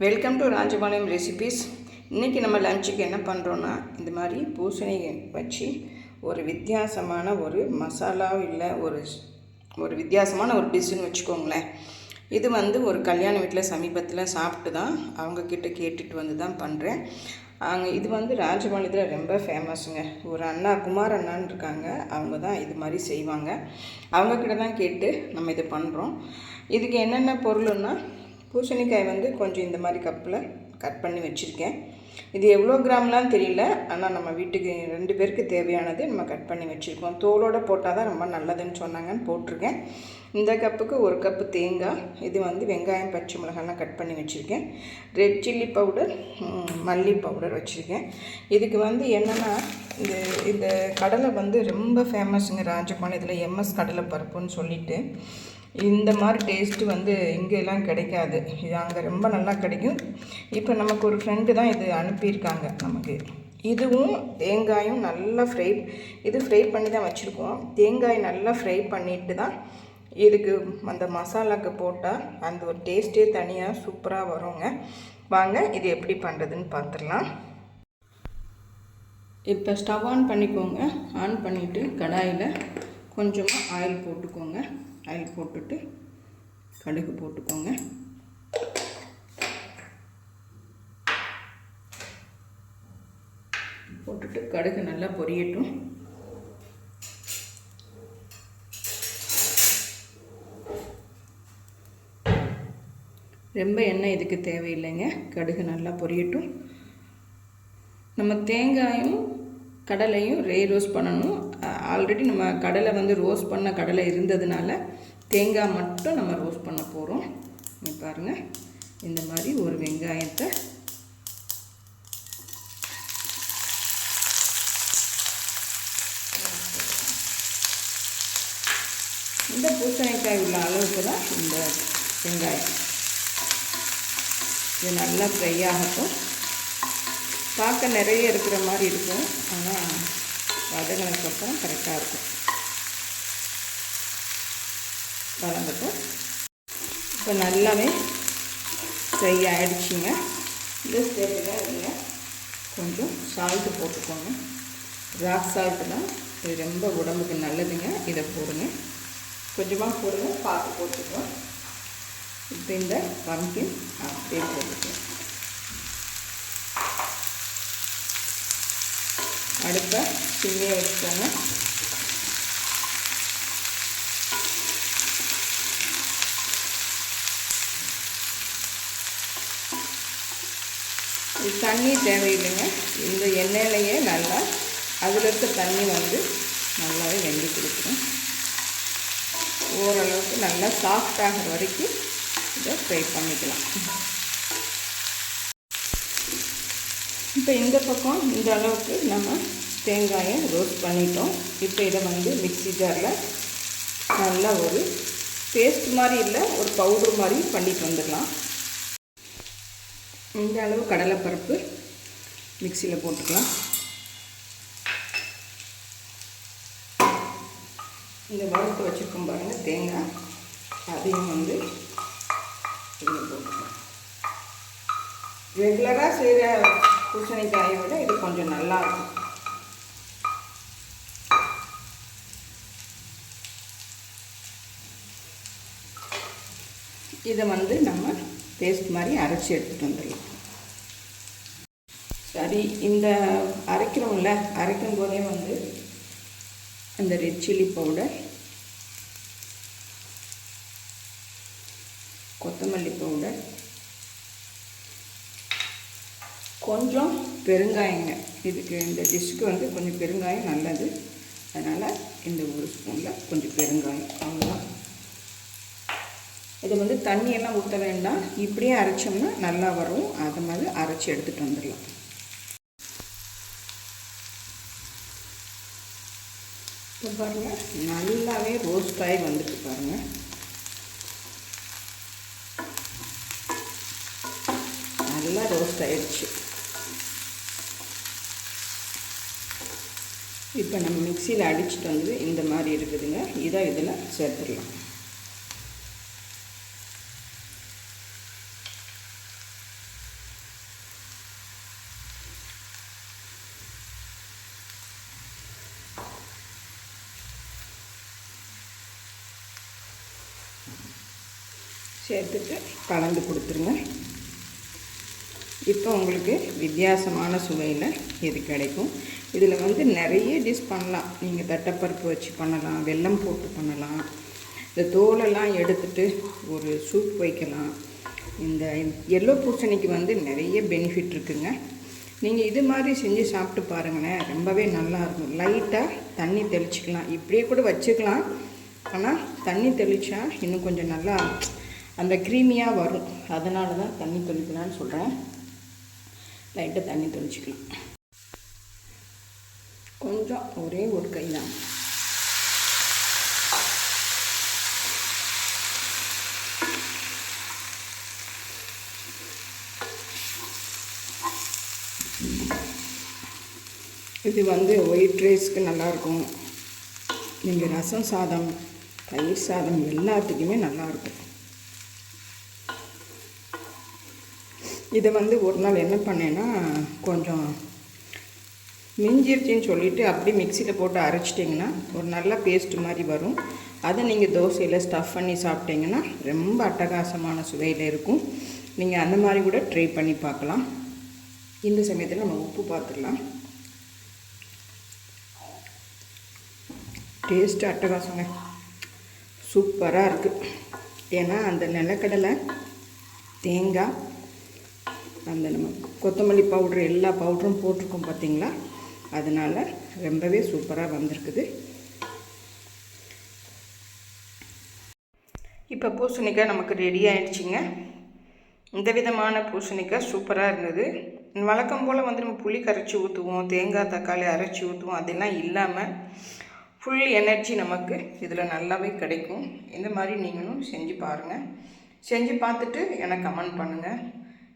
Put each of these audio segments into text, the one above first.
Welcome to Rajapalayam recipes. இன்றைக்கி நம்ம லஞ்சுக்கு என்ன பண்ணுறோன்னா, இந்த மாதிரி பூசணி வச்சு ஒரு வித்தியாசமான ஒரு மசாலா இல்லை ஒரு வித்தியாசமான ஒரு டிஷ்ஷுன்னு வச்சுக்கோங்களேன். இது வந்து ஒரு கல்யாண வீட்டில் சமீபத்தில் சாப்பிட்டு தான் அவங்கக்கிட்ட கேட்டுட்டு வந்து தான் பண்ணுறேன். இது வந்து ராஜபாளையத்தில் ரொம்ப ஃபேமஸுங்க. ஒரு அண்ணா குமார் அண்ணான்னு இருக்காங்க, அவங்க தான் இது மாதிரி செய்வாங்க. அவங்கக்கிட்ட தான் கேட்டு நம்ம இது பண்ணுறோம். இதுக்கு என்னென்ன பொருள்னா, பூசணிக்காய் வந்து கொஞ்சம் இந்த மாதிரி கப்பில் கட் பண்ணி வச்சுருக்கேன். இது எவ்வளோ கிராம்லாம் தெரியல, ஆனால் நம்ம வீட்டுக்கு 2 பேருக்கு தேவையானது நம்ம கட் பண்ணி வச்சுருக்கோம். தோலோடு போட்டால் தான் ரொம்ப நல்லதுன்னு சொன்னாங்கன்னு போட்டிருக்கேன். இந்த கப்புக்கு 1 கப்பு தேங்காய், இது வந்து வெங்காயம் பச்சை மிளகாலாம் கட் பண்ணி வச்சுருக்கேன். ரெட் சில்லி பவுடர், மல்லி பவுடர் வச்சுருக்கேன். இதுக்கு வந்து என்னென்னா, இந்த கடலை வந்து ரொம்ப ஃபேமஸுங்க ராஜபாளையத்தில், எம்எஸ் கடலை பருப்புன்னு சொல்லிட்டு. இந்த மாதிரி டேஸ்ட்டு வந்து இங்கெல்லாம் கிடைக்காது, இது அங்கே ரொம்ப நல்லா கிடைக்கும். இப்போ நமக்கு ஒரு ஃப்ரெண்டு தான் இது அனுப்பியிருக்காங்க நமக்கு. இதுவும் தேங்காயும் நல்லா ஃப்ரை பண்ணி தான் வச்சுருக்கோம். தேங்காய் நல்லா ஃப்ரை பண்ணிட்டு தான் இதுக்கு அந்த மசாலாவுக்கு போட்டால் அந்த ஒரு டேஸ்ட்டே தனியாக சூப்பராக வருங்க. வாங்க இது எப்படி பண்ணுறதுன்னு பார்த்துடலாம். இப்போ ஸ்டவ் ஆன் பண்ணிக்கோங்க. ஆன் பண்ணிவிட்டு கடாயில் கொஞ்சமாக ஆயில் போட்டுக்கோங்க. ஆயில் போட்டுட்டு கடுகு போட்டுக்கோங்க. போட்டுட்டு கடுகு நல்லா பொரியட்டும். ரொம்ப எண்ணெய் இதுக்கு தேவையில்லைங்க, கடுகு நல்லா பொரியட்டும். நம்ம தேங்காயும் கடலையும் ரோஸ்ட் பண்ணணும். ஆல்ரெடி நம்ம கடலை வந்து ரோஸ்ட் பண்ண கடலை இருந்ததுனால தேங்காய் மட்டும் நம்ம ரோஸ்ட் பண்ண போகிறோம். நீ பாருங்கள், இந்த மாதிரி ஒரு வெங்காயத்தை இந்த பூசணிக்காய் உள்ள அளவுக்கு தான் இந்த வெங்காயம். இது நல்லா ஃப்ரை ஆகட்டும். பார்க்க நிறைய இருக்கிற மாதிரி இருக்கும், ஆனால் வதங்கினதுக்கப்புறம் கரெக்டாக இருக்கும். வதங்கட்டும். இப்போ நல்லாவே ஃப்ரை ஆகிடுச்சிங்க. இந்த ஸ்டேஜில் நீங்கள் கொஞ்சம் சால்ட்டு போட்டுக்கோங்க. ராக் சால்ட்டு தான் இது ரொம்ப உடம்புக்கு நல்லதுங்க. இதை போடுங்க, கொஞ்சமாக போடுங்க, பார்த்து போட்டுக்கோங்க. இப்போ இந்த பம்கின் அப்படியே போட்டுக்கோங்க. அடுப்பை சிம்மியே வச்சுக்கோங்க. இது தண்ணி தேவையில்லைங்க. இந்த எண்ணெயிலையே நல்லா அதில் இருக்க தண்ணி வந்து நல்லாவே வெந்து கொடுக்கணும். ஓரளவுக்கு நல்லா சாஃப்ட் ஆகிற வரைக்கும் இதை ஃப்ரை பண்ணிக்கலாம். இப்போ இந்த பக்கம் இந்த அளவுக்கு நம்ம தேங்காயை ரோஸ்ட் பண்ணிட்டோம். இப்போ இதை வந்து மிக்ஸி ஜாரில் நல்லா ஒரு பேஸ்ட் மாதிரி இல்லை, ஒரு பவுடர் மாதிரி பண்ணிட்டு வந்துடலாம். இந்த அளவு கடலைப்பருப்பு மிக்சியில் போட்டுக்கலாம். இந்த வறுத்து வச்சுருக்கோம் பாருங்கள் தேங்காய், அதையும் வந்து இதில் போட்டுக்கலாம். ரெகுலராக செய்கிற பூசணிக்காயை விட இது கொஞ்சம் நல்லாயிருக்கும். இதை வந்து நம்ம பேஸ்ட் மாதிரி அரைச்சி எடுத்துகிட்டு வந்துடலாம். சரி, இந்த அரைக்கிறோம்ல, அரைக்கும் போதே வந்து அந்த ரெட் சில்லி பவுடர், கொத்தமல்லி பவுடர், கொஞ்சம் பெருங்காயங்க. இதுக்கு இந்த டிஷ்ஷுக்கு வந்து கொஞ்சம் பெருங்காயம் நல்லது, அதனால் இந்த 1 ஸ்பூனில் கொஞ்சம் பெருங்காயம், அவ்வளோதான். இதை வந்து தண்ணியெல்லாம் ஊற்ற வேண்டாம், இப்படியே அரைச்சோம்னா நல்லா வரும். அது மாதிரி அரைச்சி எடுத்துகிட்டு வந்துடலாம். இப்போ பாருங்கள், நல்லாவே ரோஸ்ட் ஆகி வந்துட்டு பாருங்கள். நல்லா ரோஸ்ட் ஆகிடுச்சு. இப்போ நம்ம மிக்சியில் அடிச்சுட்டு வந்து இந்த மாதிரி இருக்குதுங்க, இதை இதில் சேர்த்துடலாம். சேர்த்துட்டு கலந்து கொடுத்துருங்க. இப்போ உங்களுக்கு வித்தியாசமான சுவையில் இது கிடைக்கும். இதில் வந்து நிறைய டிஷ் பண்ணலாம். நீங்கள் தட்டைப்பருப்பு வச்சு பண்ணலாம், வெல்லம் போட்டு பண்ணலாம், இந்த தோலெல்லாம் எடுத்துட்டு ஒரு சூப் வைக்கலாம். இந்த எல்லோ பூசணிக்கு வந்து நிறைய பெனிஃபிட் இருக்குங்க. நீங்கள் இது மாதிரி செஞ்சு சாப்பிட்டு பாருங்களேன், ரொம்பவே நல்லாயிருக்கும். லைட்டாக தண்ணி தெளிச்சிக்கலாம், இப்படியே கூட வச்சுக்கலாம். ஆனால் தண்ணி தெளித்தா இன்னும் கொஞ்சம் நல்லா அந்த க்ரீமியாக வரும். அதனால தான் தண்ணி தெளிக்கலான்னு சொல்கிறேன். லைட்டாக தண்ணி தெளிச்சிக்கலாம், கொஞ்சம் ஒரே ஒரு கை தான். இது வந்து ஒயிட் ரைஸ்க்கு நல்லாயிருக்கும். நீங்கள் ரசம் சாதம், தயிர் சாதம் எல்லாத்துக்குமே நல்லாயிருக்கும். இதை வந்து ஒரு நாள் என்ன பண்ணேன்னா, கொஞ்சம் மிஞ்சிருச்சின்னு சொல்லிவிட்டு அப்படியே மிக்சியில் போட்டு அரைச்சிட்டிங்கன்னா ஒரு நல்ல பேஸ்ட் மாதிரி வரும். அதை நீங்கள் தோசையில் ஸ்டஃப் பண்ணி சாப்பிட்டிங்கன்னா ரொம்ப அட்டகாசமான சுவையில் இருக்கும். நீங்கள் அந்த மாதிரி கூட ட்ரை பண்ணி பார்க்கலாம். இந்த சமயத்தில் நம்ம உப்பு பார்த்துடலாம். டேஸ்ட்டு அட்டகாசங்க, சூப்பராக இருக்குது. ஏன்னா அந்த நிலக்கடலை, தேங்காய், அந்த நம்ம கொத்தமல்லி பவுட்ரு எல்லா பவுடரும் போட்டிருக்கோம் பார்த்திங்களா, அதனால் ரொம்பவே சூப்பராக வந்திருக்குது. இப்போ பூசணிக்காய் நமக்கு ரெடி ஆகிடுச்சிங்க. இந்த விதமான பூசணிக்காய் சூப்பராக இருந்தது. வழக்கம் போல் வந்து நம்ம புளி கரைச்சி ஊற்றுவோம், தேங்காய் தக்காளி அரைச்சி ஊற்றுவோம், அதெல்லாம் இல்லாமல் ஃபுல் எனர்ஜி நமக்கு இதில் நல்லாவே கிடைக்கும். இந்த மாதிரி நீங்களும் செஞ்சு பாருங்கள். செஞ்சு பார்த்துட்டு எனக்கு கமெண்ட் பண்ணுங்கள்.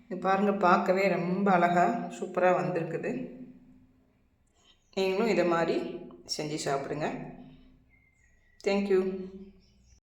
இது பாருங்கள், பார்க்கவே ரொம்ப அழகாக சூப்பராக வந்திருக்குது. நீங்களும் இதை மாதிரி செஞ்சு சாப்பிடுங்க. தேங்க்யூ.